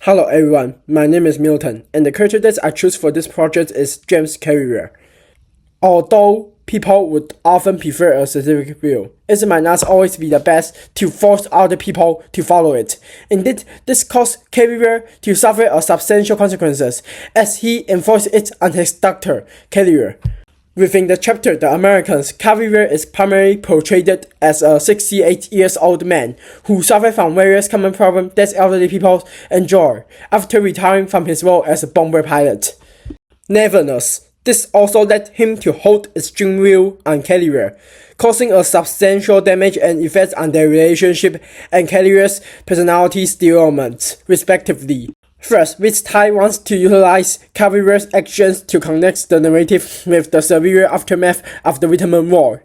Hello everyone, my name is Milton, and the character that I choose for this project is Jame's Carver. Although people would often prefer a specific view, it might not always be the best to force other people to follow it. Indeed, this caused Carver to suffer a substantial consequences as he enforced it on his doctor, Carver. Within the chapter The Americans, Carver is primarily portrayed as a 68-year-old man who suffered from various common problems that elderly people enjoy after retiring from his role as a bomber pilot. Nevertheless, this also led him to hold extreme view on Carver, causing a substantial damage and effect on their relationship and Carver's personality development, respectively. First, which Tai wants to utilize Carver's actions to connect the narrative with the severe aftermath of the Vietnam War.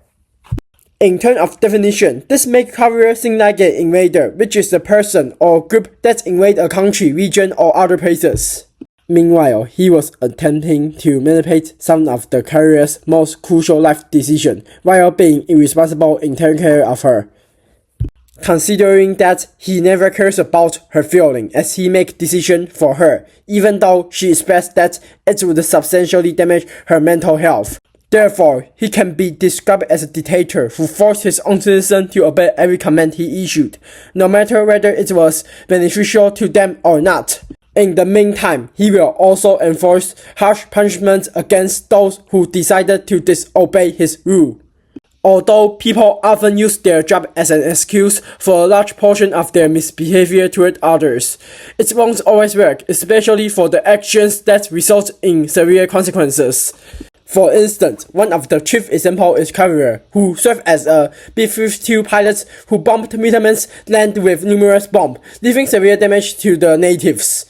In terms of definition, this makes Carver seem like an invader, which is a person or group that invade a country, region, or other places. Meanwhile, he was attempting to manipulate some of the Carver's most crucial life decisions while being irresponsible in taking care of her. Considering that he never cares about her feelings as he makes decisions for her, even though she expressed that it would substantially damage her mental health. Therefore, he can be described as a dictator who forced his own citizens to obey every command he issued, no matter whether it was beneficial to them or not. In the meantime, he will also enforce harsh punishments against those who decided to disobey his rule. Although people often use their job as an excuse for a large portion of their misbehavior toward others, it won't always work, especially for the actions that result in severe consequences. For instance, one of the chief examples is Carver, who served as a B-52 pilot who bombed Vietnam's land with numerous bombs, leaving severe damage to the natives.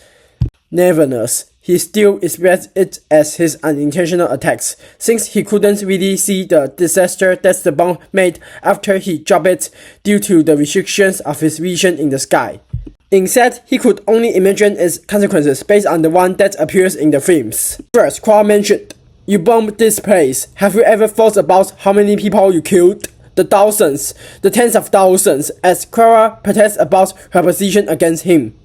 Nevertheless, he still expressed it as his unintentional attacks, since he couldn't really see the disaster that the bomb made after he dropped it due to the restrictions of his vision in the sky. Instead, he could only imagine its consequences based on the one that appears in the films. First, Crow mentioned, "You bombed this place. Have you ever thought about how many people you killed? The thousands, the tens of thousands," as Clara protests about her position against him.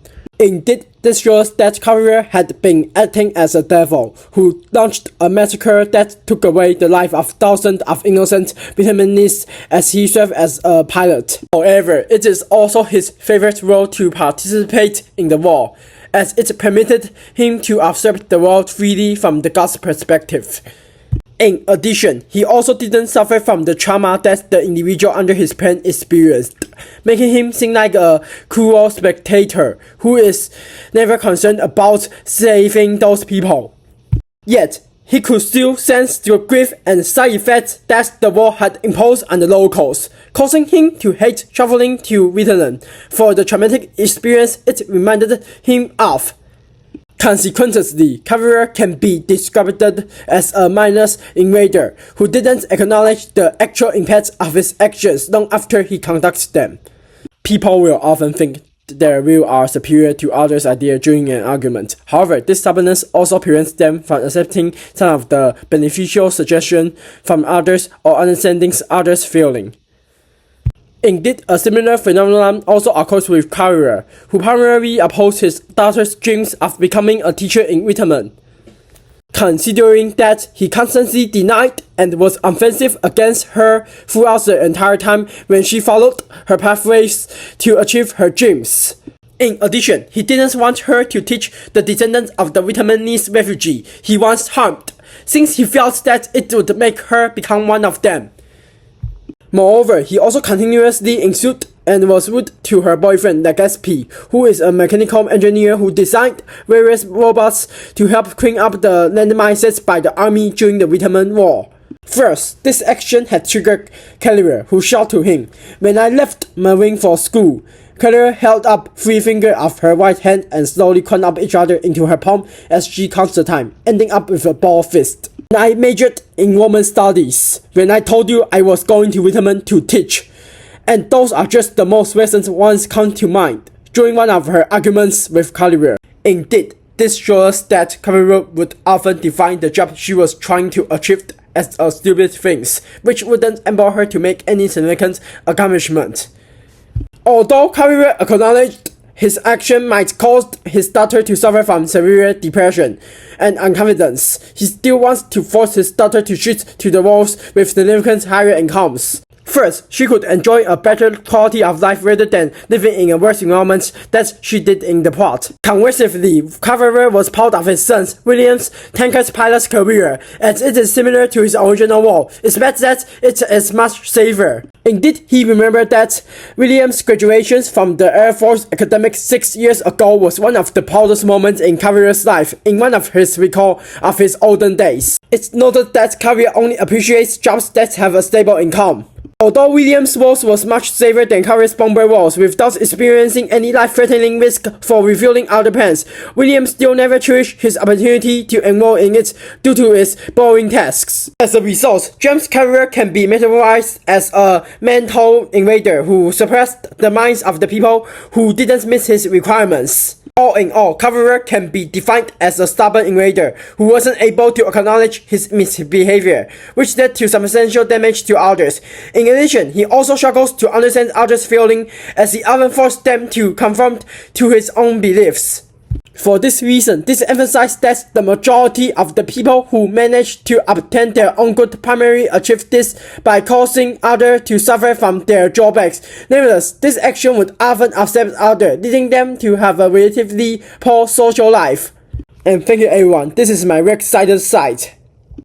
Indeed, this shows that Carver had been acting as a devil, who launched a massacre that took away the life of thousands of innocent Vietnamese as he served as a pilot. However, it is also his favorite role to participate in the war, as it permitted him to observe the world freely from the God's perspective. In addition, he also didn't suffer from the trauma that the individual under his plan experienced, making him seem like a cruel spectator who is never concerned about saving those people. Yet, he could still sense the grief and side effects that the war had imposed on the locals, causing him to hate traveling to Vietnam for the traumatic experience it reminded him of. Consequently, Carver can be described as a mindless invader who didn't acknowledge the actual impact of his actions long after he conducts them. People will often think their views are superior to others' ideas during an argument. However, this stubbornness also prevents them from accepting some of the beneficial suggestions from others or understanding others' feelings. Indeed, a similar phenomenon also occurs with Carver, who primarily opposed his daughter's dreams of becoming a teacher in Vietnam. Considering that he constantly denied and was offensive against her throughout the entire time when she followed her pathways to achieve her dreams. In addition, he didn't want her to teach the descendants of the Vietnamese refugee he once harmed, since he felt that it would make her become one of them. Moreover, he also continuously insulted and was rude to her boyfriend Legaspi, who is a mechanical engineer who designed various robots to help clean up the landmines by the army during the Vietnam War. First, this action had triggered Carver, who shouted to him, "When I left Marine for school," Carver held up 3 fingers of her right hand and slowly coiled up each other into her palm as she counts the time, ending up with a ball fist. "I majored in women studies when I told you I was going to Vietnam to teach, and those are just the most recent ones come to mind," during one of her arguments with Carver. Indeed, this shows that Carver would often define the job she was trying to achieve as a stupid thing, which wouldn't enable her to make any significant accomplishment. Although Carver acknowledged his action might cause his daughter to suffer from severe depression and unconfidence, he still wants to force his daughter to shift to the worlds with significant higher incomes. First, she could enjoy a better quality of life rather than living in a worse environment that she did in the plot. Conversely, Carver was proud of his son William's tanker pilot's career, as it is similar to his original role, except that it is much safer. Indeed, he remembered that William's graduation from the Air Force Academy 6 years ago was one of the proudest moments in Carver's life in one of his recall of his olden days. It's noted that Carver only appreciates jobs that have a stable income. Although William's roles was much safer than Carver's bomber roles, without experiencing any life-threatening risk for revealing other plans, William still never cherished his opportunity to enroll in it due to its boring tasks. As a result, James Carver can be metaphorized as a mental invader who suppressed the minds of the people who didn't meet his requirements. All in all, Carver can be defined as a stubborn invader who wasn't able to acknowledge his misbehavior, which led to substantial damage to others. In addition, he also struggles to understand others' feelings as he often forces them to conform to his own beliefs. For this reason, this emphasizes that the majority of the people who manage to obtain their own good primarily achieve this by causing others to suffer from their drawbacks. Nevertheless, this action would often upset others, leading them to have a relatively poor social life. And thank you everyone, this is my Rex-sided site.